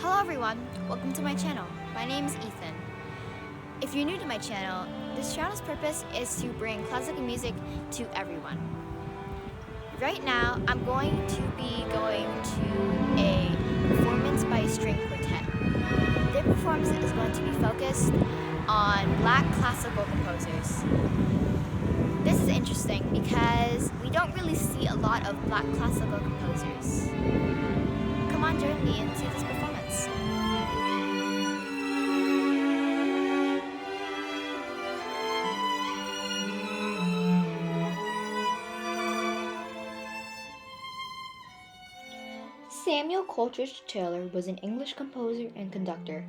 Hello everyone, welcome to my channel. My name is Ethan. If you're new to my channel, this channel's purpose is to bring classical music to everyone. Right now, I'm going to be going to a performance by a string quartet. Their performance is going to be focused on Black classical composers. This is interesting because we don't really see a lot of Black classical composers. Come on, join me into this performance. Samuel Coleridge-Taylor was an English composer and conductor.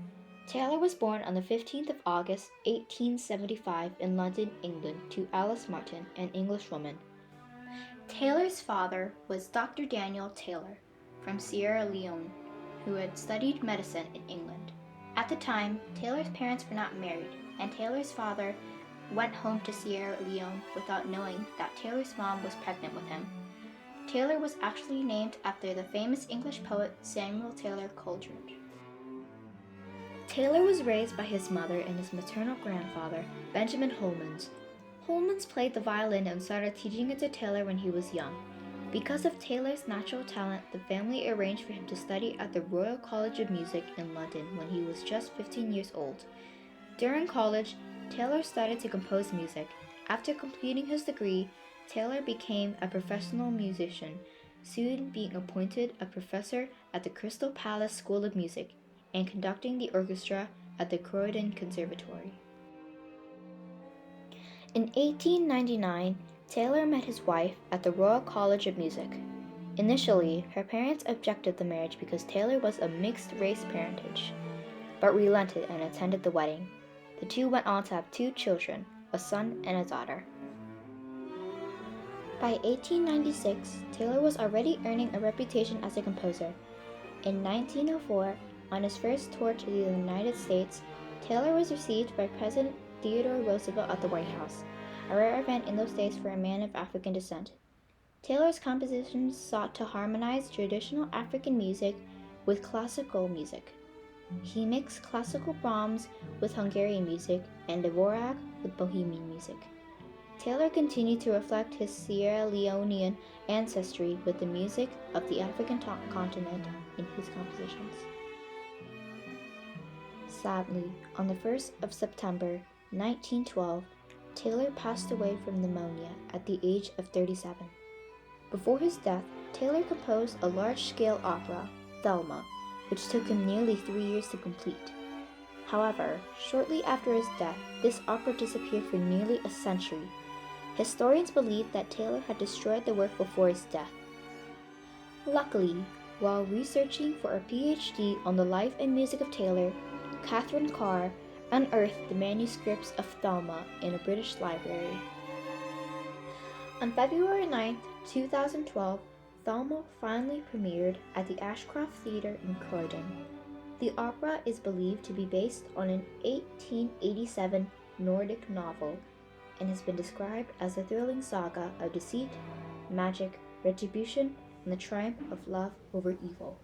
Taylor was born on the 15th of August, 1875 in London, England, to Alice Martin, an Englishwoman. Taylor's father was Dr. Daniel Taylor from Sierra Leone, who had studied medicine in England. At the time, Taylor's parents were not married, and Taylor's father went home to Sierra Leone without knowing that Taylor's mom was pregnant with him. Taylor was actually named after the famous English poet Samuel Taylor Coleridge. Taylor was raised by his mother and his maternal grandfather, Benjamin Holmans. Holmans played the violin and started teaching it to Taylor when he was young. Because of Taylor's natural talent, the family arranged for him to study at the Royal College of Music in London when he was just 15 years old. During college, Taylor started to compose music. After completing his degree, Taylor became a professional musician, soon being appointed a professor at the Crystal Palace School of Music and conducting the orchestra at the Croydon Conservatory. In 1899, Taylor met his wife at the Royal College of Music. Initially, her parents objected the marriage because Taylor was of mixed-race parentage, but relented and attended the wedding. The two went on to have 2 children, a son and a daughter. By 1896, Taylor was already earning a reputation as a composer. In 1904, on his first tour to the United States, Taylor was received by President Theodore Roosevelt at the White House, a rare event in those days for a man of African descent. Taylor's compositions sought to harmonize traditional African music with classical music. He mixed classical Brahms with Hungarian music and Dvorak with Bohemian music. Taylor continued to reflect his Sierra Leonean ancestry with the music of the African continent in his compositions. Sadly, on the 1st of September, 1912, Taylor passed away from pneumonia at the age of 37. Before his death, Taylor composed a large-scale opera, Thelma, which took him nearly 3 years to complete. However, shortly after his death, this opera disappeared for nearly a century. Historians believe that Taylor had destroyed the work before his death. Luckily, while researching for a PhD on the life and music of Taylor, Catherine Carr unearthed the manuscripts of Thelma in a British library. On February 9, 2012, Thelma finally premiered at the Ashcroft Theatre in Croydon. The opera is believed to be based on an 1887 Nordic novel and has been described as a thrilling saga of deceit, magic, retribution, and the triumph of love over evil.